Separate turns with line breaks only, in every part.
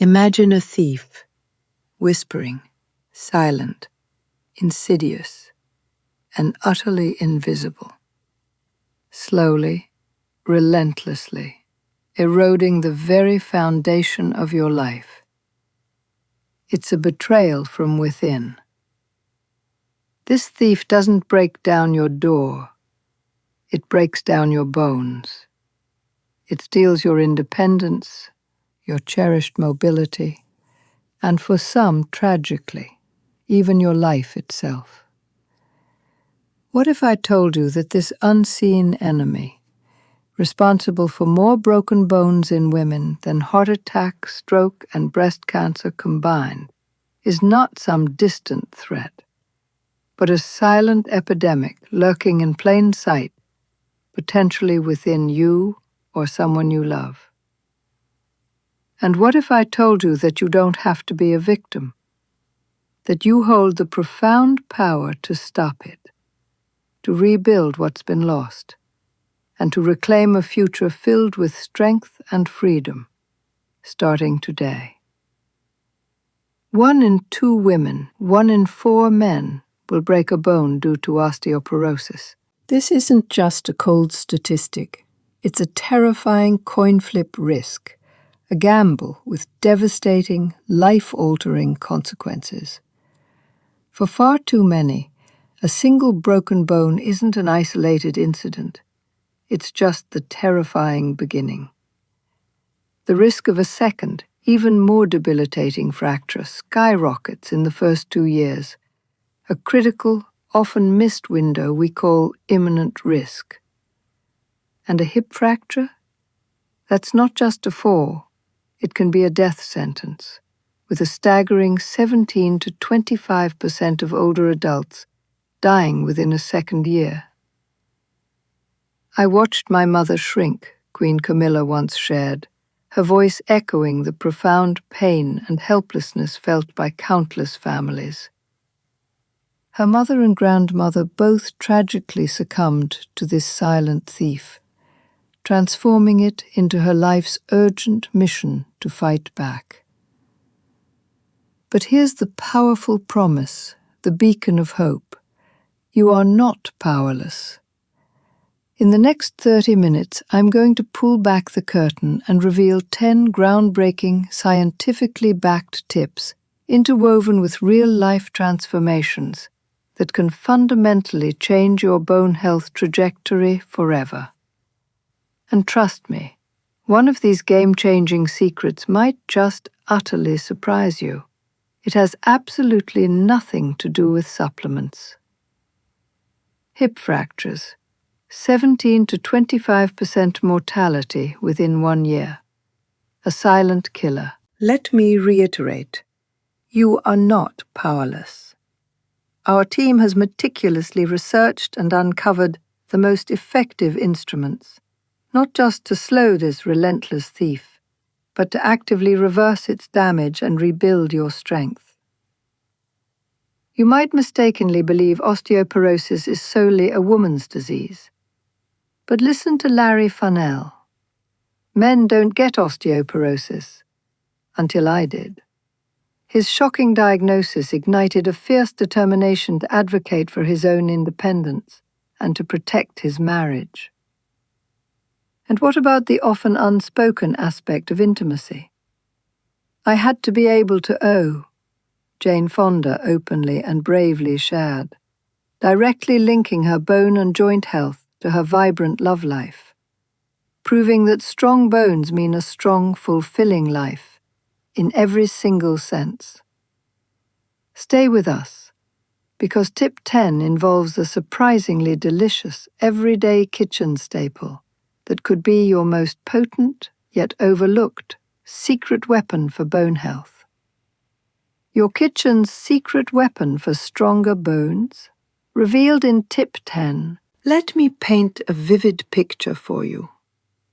Imagine a thief, whispering, silent, insidious, and utterly invisible. Slowly, relentlessly, eroding the very foundation of your life. It's a betrayal from within. This thief doesn't break down your door. It breaks down your bones. It steals your independence, your cherished mobility, and for some, tragically, even your life itself. What if I told you that this unseen enemy, responsible for more broken bones in women than heart attack, stroke, and breast cancer combined, is not some distant threat, but a silent epidemic lurking in plain sight, potentially within you or someone you love? And what if I told you that you don't have to be a victim, that you hold the profound power to stop it, to rebuild what's been lost, and to reclaim a future filled with strength and freedom, starting today? 1 in 2 women, 1 in 4 men will break a bone due to osteoporosis. This isn't just a cold statistic. It's a terrifying coin flip risk, a gamble with devastating, life-altering consequences. For far too many, a single broken bone isn't an isolated incident. It's just the terrifying beginning. The risk of a second, even more debilitating fracture skyrockets in the first 2 years, a critical, often missed window we call imminent risk. And a hip fracture? That's not just a fall. It can be a death sentence, with a staggering 17 to 25% of older adults dying within a second year. I watched my mother shrink, Queen Camilla once shared, her voice echoing the profound pain and helplessness felt by countless families. Her mother and grandmother both tragically succumbed to this silent thief, transforming it into her life's urgent mission to fight back. But here's the powerful promise, the beacon of hope. You are not powerless. In the next 30 minutes, I'm going to pull back the curtain and reveal 10 groundbreaking, scientifically backed tips interwoven with real-life transformations that can fundamentally change your bone health trajectory forever. And trust me, one of these game-changing secrets might just utterly surprise you. It has absolutely nothing to do with supplements. Hip fractures. 17 to 25% mortality within 1 year. A silent killer. Let me reiterate. You are not powerless. Our team has meticulously researched and uncovered the most effective instruments, not just to slow this relentless thief, but to actively reverse its damage and rebuild your strength. You might mistakenly believe osteoporosis is solely a woman's disease. But listen to Larry Funnell. Men don't get osteoporosis, until I did. His shocking diagnosis ignited a fierce determination to advocate for his own independence and to protect his marriage. And what about the often unspoken aspect of intimacy? I had to be able to owe, Jane Fonda openly and bravely shared, directly linking her bone and joint health to her vibrant love life, proving that strong bones mean a strong, fulfilling life, in every single sense. Stay with us, because tip 10 involves a surprisingly delicious, everyday kitchen staple that could be your most potent, yet overlooked, secret weapon for bone health. Your kitchen's secret weapon for stronger bones, revealed in tip 10. Let me paint a vivid picture for you.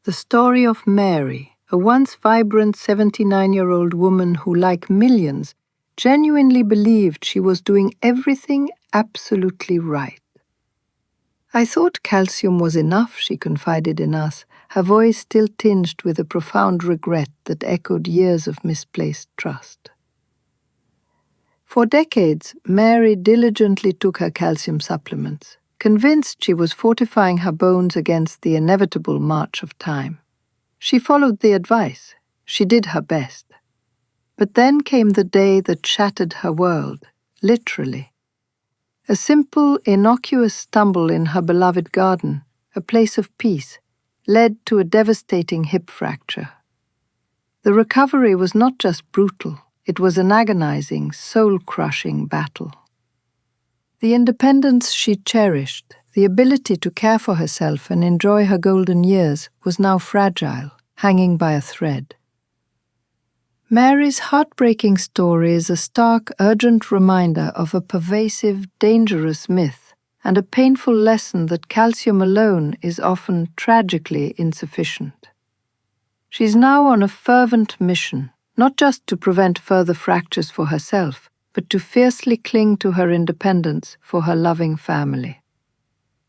The story of Mary, a once vibrant 79-year-old woman who, like millions, genuinely believed she was doing everything absolutely right. I thought calcium was enough, she confided in us. her voice still tinged with a profound regret that echoed years of misplaced trust. For decades, Mary diligently took her calcium supplements, convinced she was fortifying her bones against the inevitable march of time. She followed the advice. She did her best. But then came the day that shattered her world, literally. A simple, innocuous stumble in her beloved garden, a place of peace, led to a devastating hip fracture. The recovery was not just brutal, it was an agonizing, soul-crushing battle. The independence she cherished, the ability to care for herself and enjoy her golden years, was now fragile, hanging by a thread. Mary's heartbreaking story is a stark, urgent reminder of a pervasive, dangerous myth and a painful lesson that calcium alone is often tragically insufficient. She's now on a fervent mission, not just to prevent further fractures for herself, but to fiercely cling to her independence for her loving family.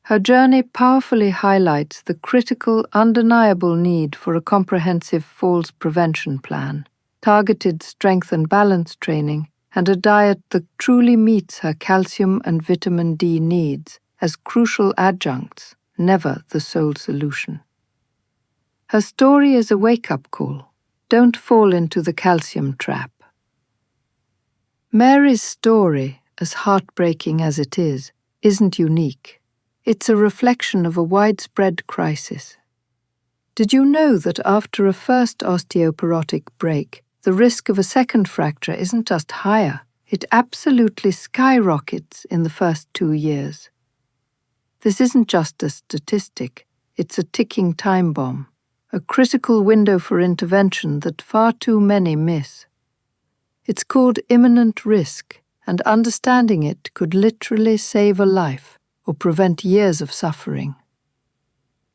Her journey powerfully highlights the critical, undeniable need for a comprehensive falls prevention plan, targeted strength and balance training, and a diet that truly meets her calcium and vitamin D needs as crucial adjuncts, never the sole solution. Her story is a wake-up call. Don't fall into the calcium trap. Mary's story, as heartbreaking as it is, isn't unique. It's a reflection of a widespread crisis. Did you know that after a first osteoporotic break, the risk of a second fracture isn't just higher, it absolutely skyrockets in the first 2 years? This isn't just a statistic, it's a ticking time bomb, a critical window for intervention that far too many miss. It's called imminent risk, and understanding it could literally save a life or prevent years of suffering.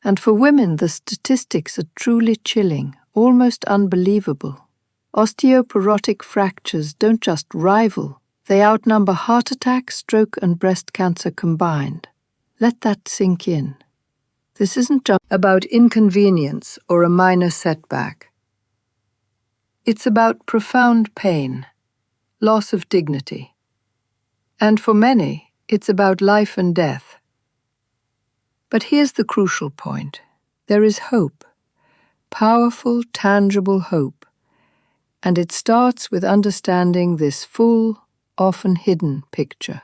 And for women, the statistics are truly chilling, almost unbelievable. Osteoporotic fractures don't just rival, they outnumber heart attack, stroke, and breast cancer combined. Let that sink in. This isn't just about inconvenience or a minor setback. It's about profound pain, loss of dignity. And for many, it's about life and death. But here's the crucial point. There is hope, powerful, tangible hope. And it starts with understanding this full, often hidden picture.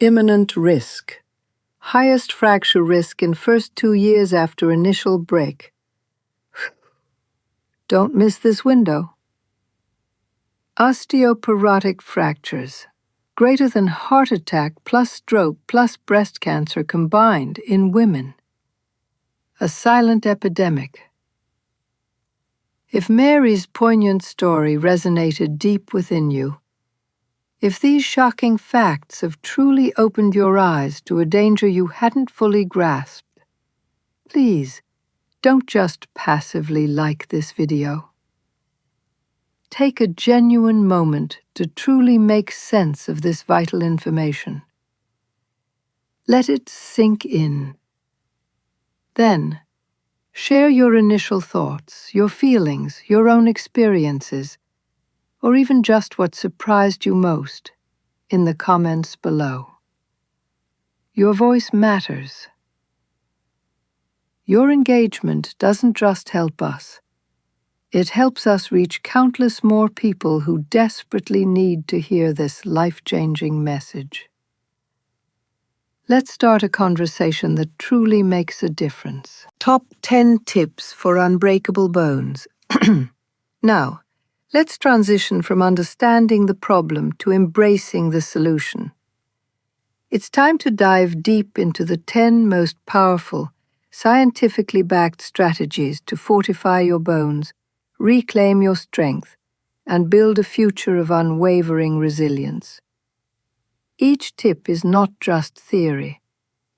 Imminent risk. Highest fracture risk in first 2 years after initial break. Don't miss this window. Osteoporotic fractures, greater than heart attack plus stroke plus breast cancer combined in women. A silent epidemic. If Mary's poignant story resonated deep within you, if these shocking facts have truly opened your eyes to a danger you hadn't fully grasped, please don't just passively like this video. Take a genuine moment to truly make sense of this vital information. Let it sink in. Then, share your initial thoughts, your feelings, your own experiences, or even just what surprised you most, in the comments below. Your voice matters. Your engagement doesn't just help us. It helps us reach countless more people who desperately need to hear this life-changing message. Let's start a conversation that truly makes a difference. Top 10 tips for unbreakable bones. Now, let's transition from understanding the problem to embracing the solution. It's time to dive deep into the 10 most powerful, scientifically backed strategies to fortify your bones, reclaim your strength, and build a future of unwavering resilience. Each tip is not just theory.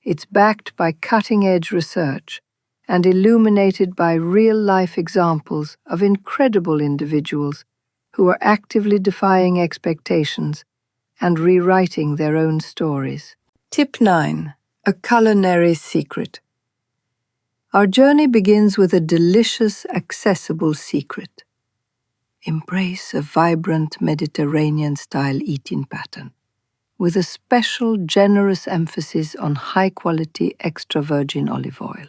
It's backed by cutting-edge research and illuminated by real-life examples of incredible individuals who are actively defying expectations and rewriting their own stories. Tip 9. A culinary secret. Our journey begins with a delicious, accessible secret. Embrace a vibrant Mediterranean-style eating pattern, with a special, generous emphasis on high-quality extra virgin olive oil.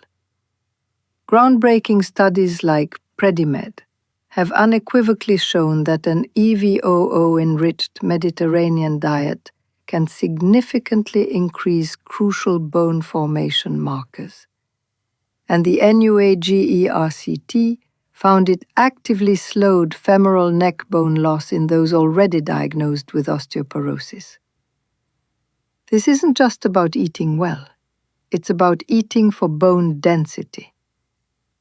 Groundbreaking studies like Predimed have unequivocally shown that an EVOO-enriched Mediterranean diet can significantly increase crucial bone formation markers. And the NUAGERCT found it actively slowed femoral neck bone loss in those already diagnosed with osteoporosis. This isn't just about eating well, it's about eating for bone density.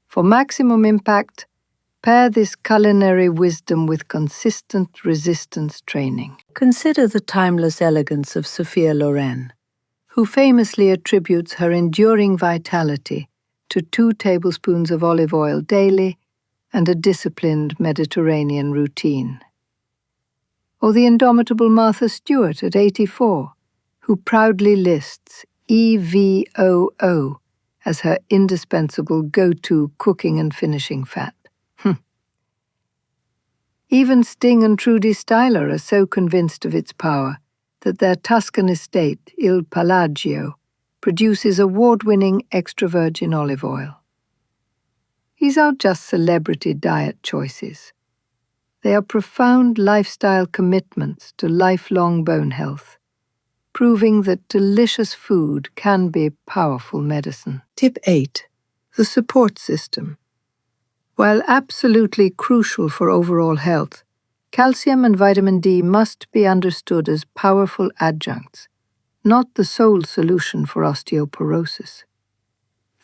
For maximum impact, pair this culinary wisdom with consistent resistance training. Consider the timeless elegance of Sophia Loren, who famously attributes her enduring vitality to 2 tablespoons of olive oil daily and a disciplined Mediterranean routine. Or the indomitable Martha Stewart at 84, who proudly lists EVOO as her indispensable go-to cooking and finishing fat. Even Sting and Trudy Styler are so convinced of its power that their Tuscan estate, Il Palagio, produces award-winning extra virgin olive oil. These aren't just celebrity diet choices. They are profound lifestyle commitments to lifelong bone health, proving that delicious food can be powerful medicine. Tip 8. The support system. While absolutely crucial for overall health, calcium and vitamin D must be understood as powerful adjuncts, not the sole solution for osteoporosis.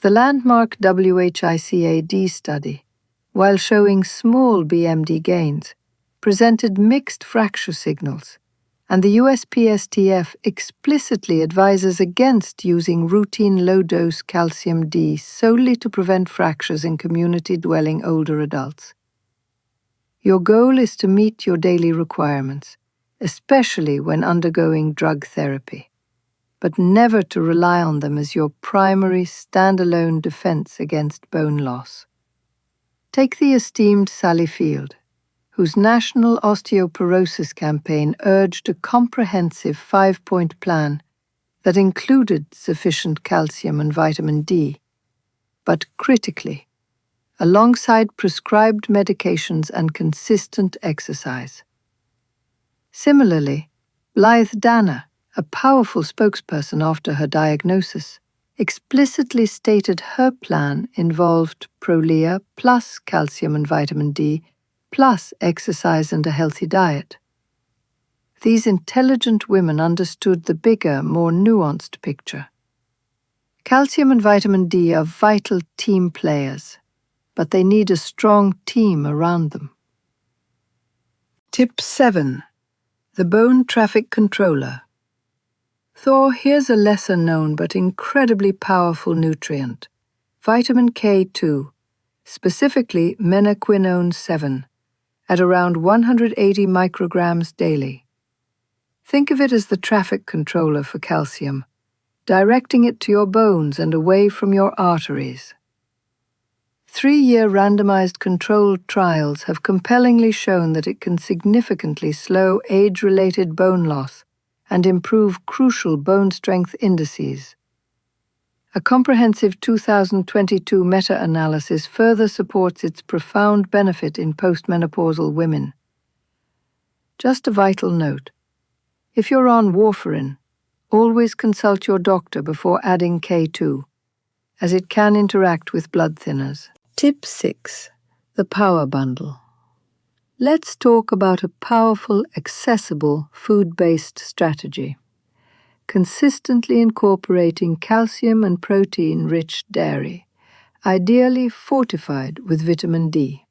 The landmark WHICAD study, while showing small BMD gains, presented mixed fracture signals, and the USPSTF explicitly advises against using routine low-dose calcium D solely to prevent fractures in community-dwelling older adults. Your goal is to meet your daily requirements, especially when undergoing drug therapy, but never to rely on them as your primary standalone defense against bone loss. Take the esteemed Sally Field, whose National Osteoporosis campaign urged a comprehensive 5-point plan that included sufficient calcium and vitamin D, but critically, alongside prescribed medications and consistent exercise. Similarly, Blythe Danner, a powerful spokesperson after her diagnosis, explicitly stated her plan involved Prolia plus calcium and vitamin D plus exercise and a healthy diet. These intelligent women understood the bigger, more nuanced picture. Calcium and vitamin D are vital team players, but they need a strong team around them. Tip 7. The bone traffic controller. Here's a lesser-known but incredibly powerful nutrient, vitamin K2, specifically menaquinone 7, at around 180 micrograms daily. Think of it as the traffic controller for calcium, directing it to your bones and away from your arteries. 3-year randomized controlled trials have compellingly shown that it can significantly slow age-related bone loss and improve crucial bone strength indices. A comprehensive 2022 meta-analysis further supports its profound benefit in postmenopausal women. Just a vital note: if you're on warfarin, always consult your doctor before adding K2, as it can interact with blood thinners. Tip 6. The Power Bundle. Let's talk about a powerful, accessible, food-based strategy. Consistently incorporating calcium and protein-rich dairy, ideally fortified with vitamin D.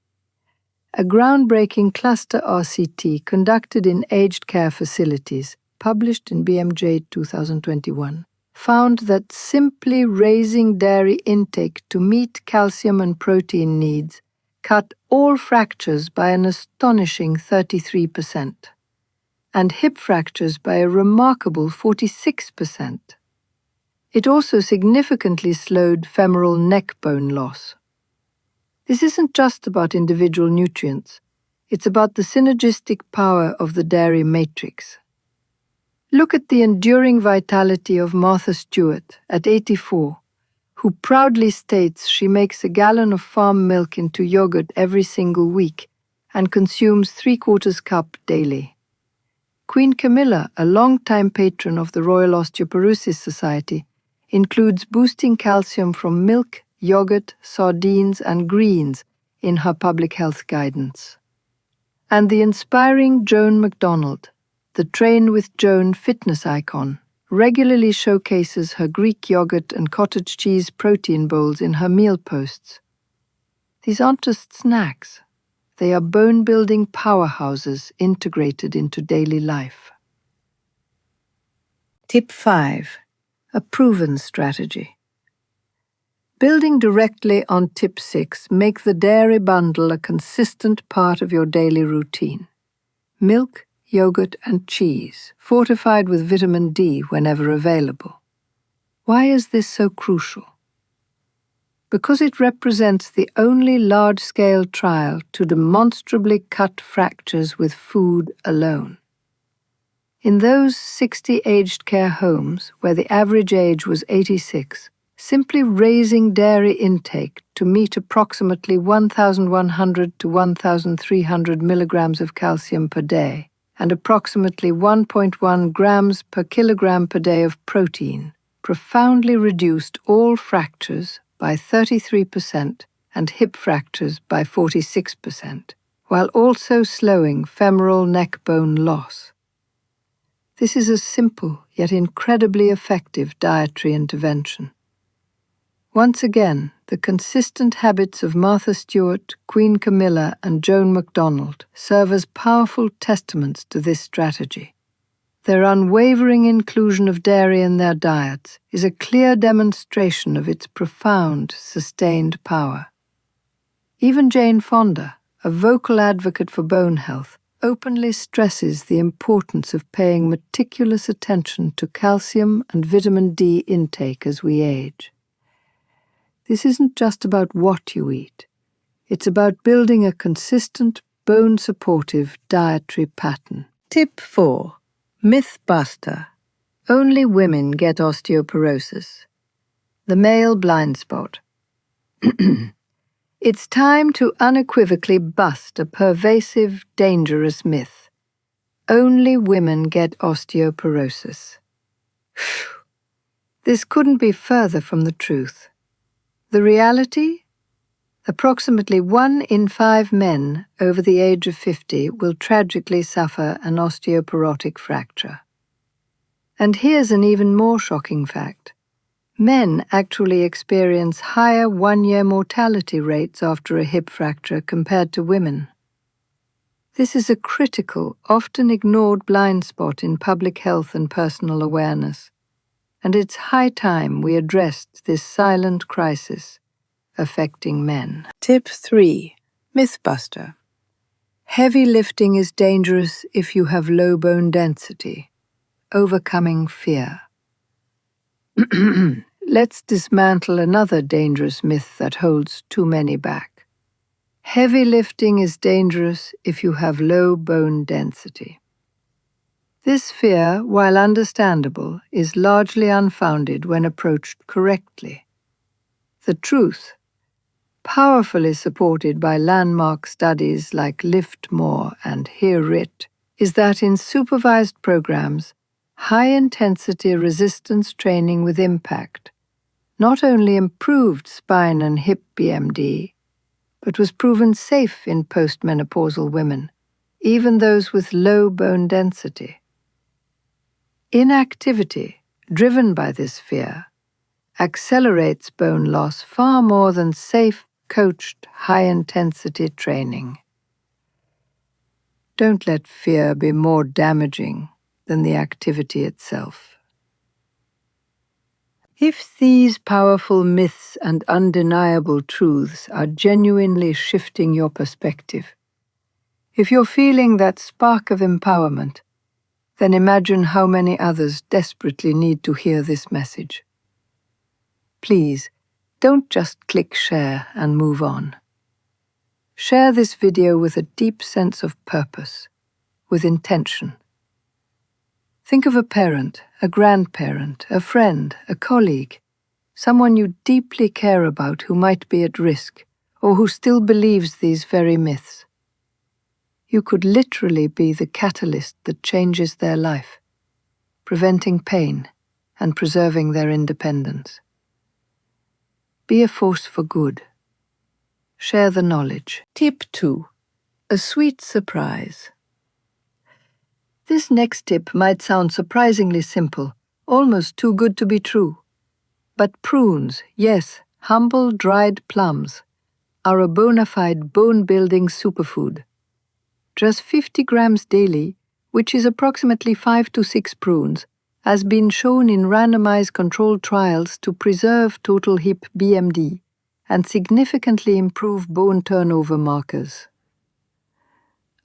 A groundbreaking cluster RCT conducted in aged care facilities, published in BMJ 2021, found that simply raising dairy intake to meet calcium and protein needs cut all fractures by an astonishing 33%. And hip fractures by a remarkable 46%. It also significantly slowed femoral neck bone loss. This isn't just about individual nutrients. It's about the synergistic power of the dairy matrix. Look at the enduring vitality of Martha Stewart at 84, who proudly states she makes a gallon of farm milk into yogurt every single week and consumes 3/4 cup daily. Queen Camilla, a long-time patron of the Royal Osteoporosis Society, includes boosting calcium from milk, yogurt, sardines, and greens in her public health guidance. And the inspiring Joan MacDonald, the Train with Joan fitness icon, regularly showcases her Greek yogurt and cottage cheese protein bowls in her meal posts. These aren't just snacks. They are bone-building powerhouses integrated into daily life. Tip 5. A proven strategy. Building directly on Tip 6, make the dairy bundle a consistent part of your daily routine. Milk, yogurt, and cheese, fortified with vitamin D whenever available. Why is this so crucial? Because it represents the only large-scale trial to demonstrably cut fractures with food alone. In those 60 aged care homes, where the average age was 86, simply raising dairy intake to meet approximately 1,100 to 1,300 milligrams of calcium per day and approximately 1.1 grams per kilogram per day of protein profoundly reduced all fractures by 33% and hip fractures by 46%, while also slowing femoral neck bone loss. This is a simple yet incredibly effective dietary intervention. Once again, the consistent habits of Martha Stewart, Queen Camilla, and Joan MacDonald serve as powerful testaments to this strategy. Their unwavering inclusion of dairy in their diets is a clear demonstration of its profound, sustained power. Even Jane Fonda, a vocal advocate for bone health, openly stresses the importance of paying meticulous attention to calcium and vitamin D intake as we age. This isn't just about what you eat. It's about building a consistent, bone-supportive dietary pattern. Tip 4. Myth Buster. Only women get osteoporosis. The male blind spot. It's time to unequivocally bust a pervasive, dangerous myth. Only women get osteoporosis. This couldn't be further from the truth. The reality? Approximately 1 in 5 men over the age of 50 will tragically suffer an osteoporotic fracture. And here's an even more shocking fact. Men actually experience higher 1-year mortality rates after a hip fracture compared to women. This is a critical, often ignored blind spot in public health and personal awareness, and it's high time we addressed this silent crisis affecting men. Tip 3. Mythbuster. Heavy lifting is dangerous if you have low bone density. Overcoming fear. Let's dismantle another dangerous myth that holds too many back. Heavy lifting is dangerous if you have low bone density. This fear, while understandable, is largely unfounded when approached correctly. The truth, powerfully supported by landmark studies like Lift More and Hear It, is that in supervised programs, high-intensity resistance training with impact not only improved spine and hip BMD, but was proven safe in postmenopausal women, even those with low bone density. Inactivity, driven by this fear, accelerates bone loss far more than safe, coached, high-intensity training. Don't let fear be more damaging than the activity itself. If these powerful myths and undeniable truths are genuinely shifting your perspective, if you're feeling that spark of empowerment, then imagine how many others desperately need to hear this message. Please, don't just click share and move on. Share this video with a deep sense of purpose, with intention. Think of a parent, a grandparent, a friend, a colleague, someone you deeply care about who might be at risk or who still believes these very myths. You could literally be the catalyst that changes their life, preventing pain and preserving their independence. Be a force for good. Share the knowledge. Tip 2. A sweet surprise. This next tip might sound surprisingly simple, almost too good to be true. But prunes, yes, humble dried plums, are a bona fide bone-building superfood. Just 50 grams daily, which is approximately 5 to 6 prunes, has been shown in randomized controlled trials to preserve total hip BMD and significantly improve bone turnover markers.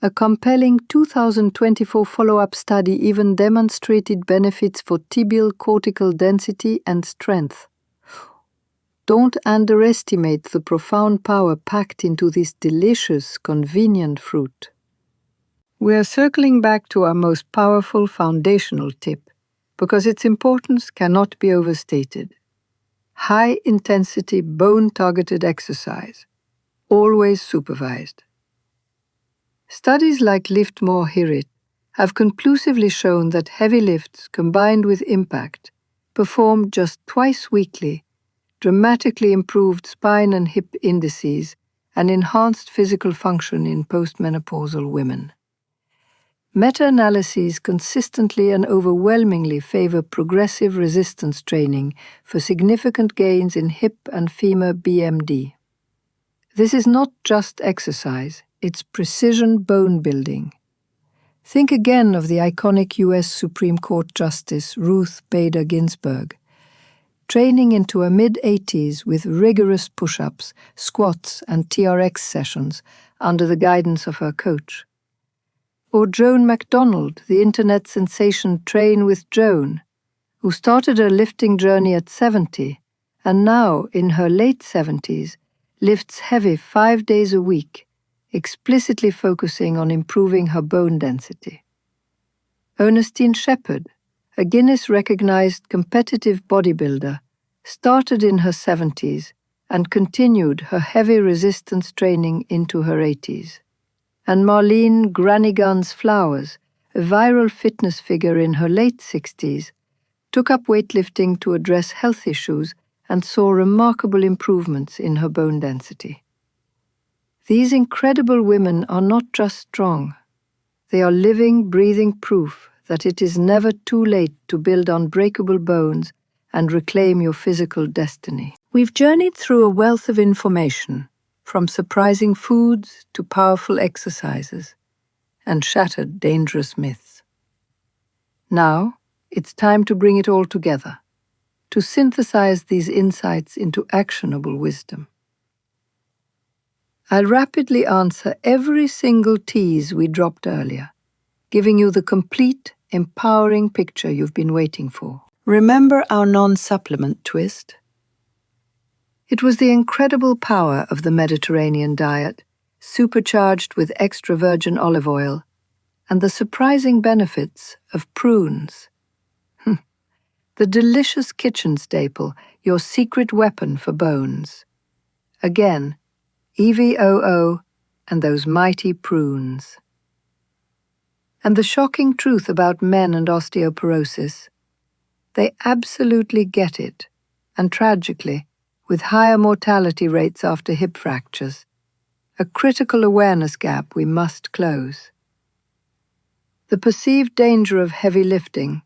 A compelling 2024 follow-up study even demonstrated benefits for tibial cortical density and strength. Don't underestimate the profound power packed into this delicious, convenient fruit. We're circling back to our most powerful foundational tip, because its importance cannot be overstated. High-intensity, bone-targeted exercise, always supervised. Studies like Lift More Hear It have conclusively shown that heavy lifts combined with impact, performed just twice weekly, dramatically improved spine and hip indices and enhanced physical function in postmenopausal women. Meta-analyses consistently and overwhelmingly favor progressive resistance training for significant gains in hip and femur BMD. This is not just exercise, it's precision bone building. Think again of the iconic U.S. Supreme Court Justice Ruth Bader Ginsburg, training into her mid-80s with rigorous push-ups, squats, and TRX sessions under the guidance of her coach. Or Joan MacDonald, the internet sensation Train with Joan, who started her lifting journey at 70 and now, in her late 70s, lifts heavy 5 days a week, explicitly focusing on improving her bone density. Ernestine Shepherd, a Guinness-recognized competitive bodybuilder, started in her 70s and continued her heavy resistance training into her 80s. And Marlene Granigans Flowers, a viral fitness figure in her late 60s, took up weightlifting to address health issues and saw remarkable improvements in her bone density. These incredible women are not just strong. They are living, breathing proof that it is never too late to build unbreakable bones and reclaim your physical destiny. We've journeyed through a wealth of information, from surprising foods to powerful exercises, and shattered dangerous myths. Now, it's time to bring it all together, to synthesize these insights into actionable wisdom. I'll rapidly answer every single tease we dropped earlier, giving you the complete, empowering picture you've been waiting for. Remember our non-supplement twist? It was the incredible power of the Mediterranean diet, supercharged with extra virgin olive oil, and the surprising benefits of prunes. The delicious kitchen staple, your secret weapon for bones. Again, EVOO and those mighty prunes. And the shocking truth about men and osteoporosis. They absolutely get it, and tragically, with higher mortality rates after hip fractures, a critical awareness gap we must close. The perceived danger of heavy lifting,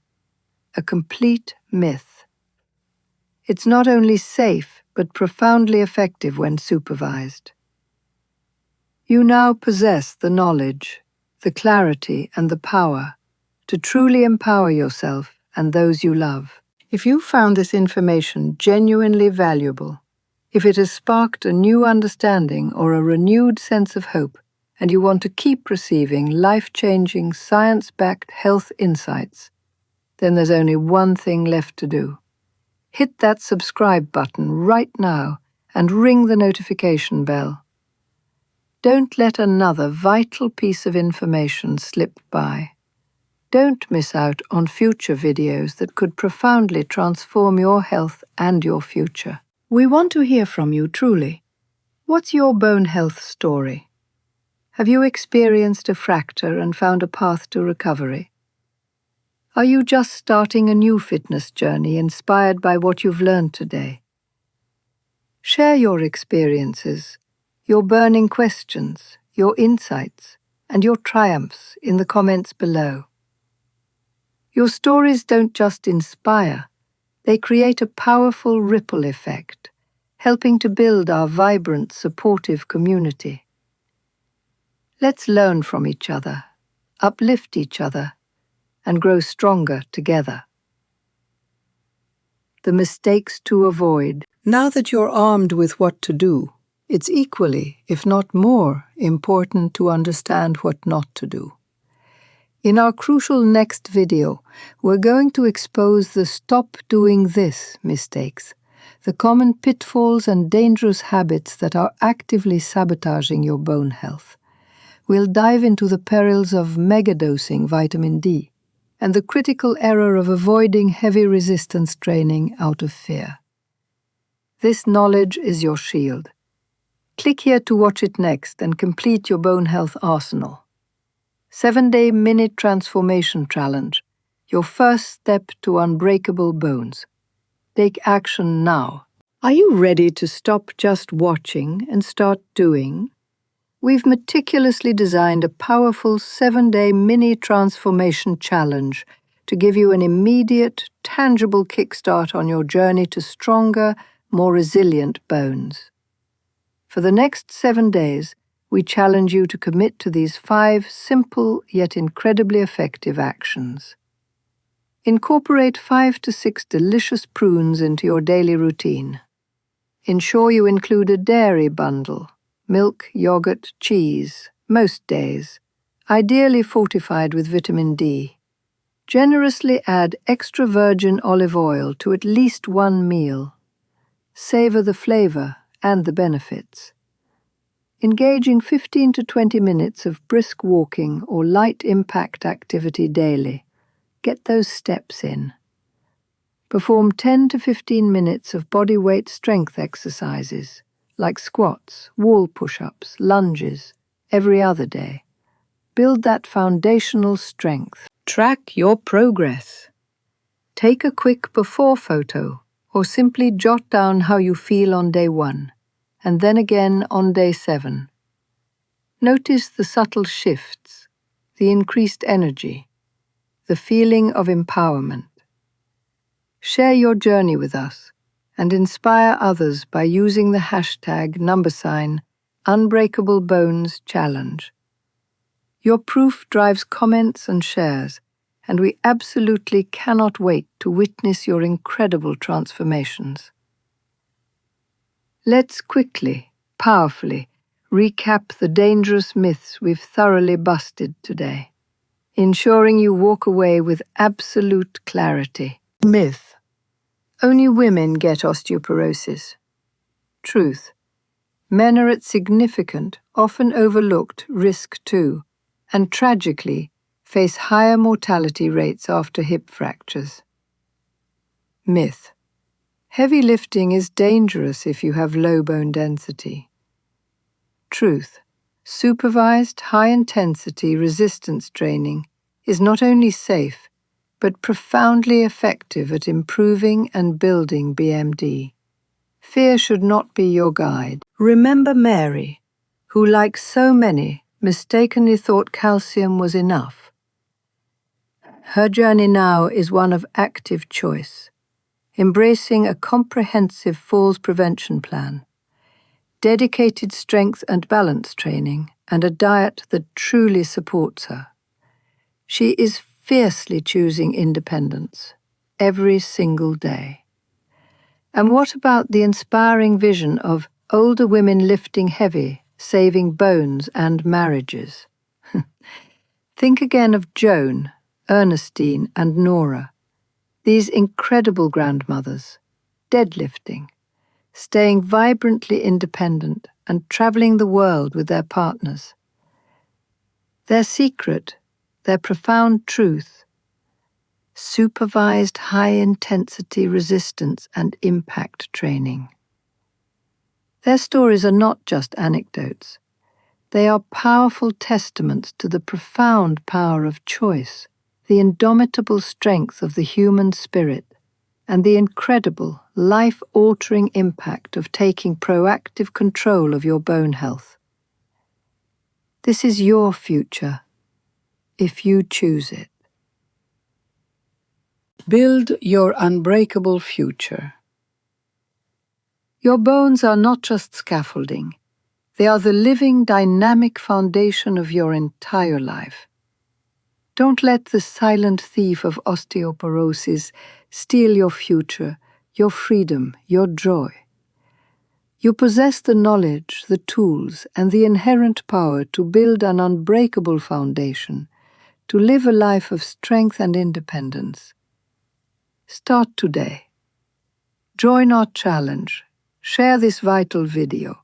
a complete myth. It's not only safe, but profoundly effective when supervised. You now possess the knowledge, the clarity, and the power to truly empower yourself and those you love. If you found this information genuinely valuable, if it has sparked a new understanding or a renewed sense of hope, and you want to keep receiving life-changing, science-backed health insights, then there's only one thing left to do. hit that subscribe button right now and ring the notification bell. Don't let another vital piece of information slip by. Don't miss out on future videos that could profoundly transform your health and your future. We want to hear from you, truly. What's your bone health story? Have you experienced a fracture and found a path to recovery? Are you just starting a new fitness journey inspired by what you've learned today? Share your experiences, your burning questions, your insights, and your triumphs in the comments below. Your stories don't just inspire, they create a powerful ripple effect, helping to build our vibrant, supportive community. Let's learn from each other, uplift each other, and grow stronger together. The mistakes to avoid. Now that you're armed with what to do, it's equally, if not more, important to understand what not to do. In our crucial next video, we're going to expose the stop doing this mistakes, the common pitfalls and dangerous habits that are actively sabotaging your bone health. We'll dive into the perils of megadosing vitamin D and the critical error of avoiding heavy resistance training out of fear. This knowledge is your shield. Click here to watch it next and complete your bone health arsenal. 7-day mini transformation challenge, your first step to unbreakable bones. Take action now. Are you ready to stop just watching and start doing? We've meticulously designed a powerful 7-day mini transformation challenge to give you an immediate, tangible kickstart on your journey to stronger, more resilient bones. For the next 7 days, we challenge you to commit to these 5 simple yet incredibly effective actions. Incorporate 5 to 6 delicious prunes into your daily routine. Ensure you include a dairy bundle, milk, yogurt, cheese, most days, ideally fortified with vitamin D. Generously add extra virgin olive oil to at least one meal. Savor the flavor and the benefits. Engaging 15 to 20 minutes of brisk walking or light impact activity daily. Get those steps in. Perform 10 to 15 minutes of body weight strength exercises, like squats, wall push-ups, lunges, every other day. Build that foundational strength. Track your progress. Take a quick before photo, or simply jot down how you feel on day 1, and then again on day 7. Notice the subtle shifts, the increased energy, the feeling of empowerment. Share your journey with us and inspire others by using the hashtag #UnbreakableBonesChallenge. Your proof drives comments and shares, and we absolutely cannot wait to witness your incredible transformations. Let's quickly, powerfully, recap the dangerous myths we've thoroughly busted today, ensuring you walk away with absolute clarity. Myth: only women get osteoporosis. Truth: men are at significant, often overlooked risk too, and tragically face higher mortality rates after hip fractures. Myth: heavy lifting is dangerous if you have low bone density. Truth: supervised high-intensity resistance training is not only safe, but profoundly effective at improving and building BMD. Fear should not be your guide. Remember Mary, who, like so many, mistakenly thought calcium was enough. Her journey now is one of active choice, embracing a comprehensive falls prevention plan, dedicated strength and balance training, and a diet that truly supports her. She is fiercely choosing independence every single day. And what about the inspiring vision of older women lifting heavy, saving bones and marriages? Think again of Joan, Ernestine, and Nora, these incredible grandmothers, deadlifting, staying vibrantly independent, and traveling the world with their partners. Their secret, their profound truth: supervised high-intensity resistance and impact training. Their stories are not just anecdotes. They are powerful testaments to the profound power of choice, the indomitable strength of the human spirit, and the incredible, life-altering impact of taking proactive control of your bone health. This is your future, if you choose it. Build your unbreakable future. Your bones are not just scaffolding. They are the living, dynamic foundation of your entire life. Don't let the silent thief of osteoporosis steal your future, your freedom, your joy. You possess the knowledge, the tools, and the inherent power to build an unbreakable foundation, to live a life of strength and independence. Start today. Join our challenge, share this vital video,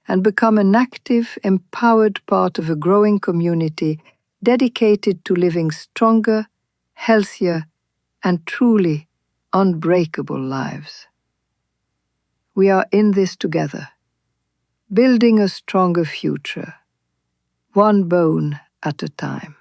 and become an active, empowered part of a growing community dedicated to living stronger, healthier, and truly unbreakable lives. We are in this together, building a stronger future, one bone at a time.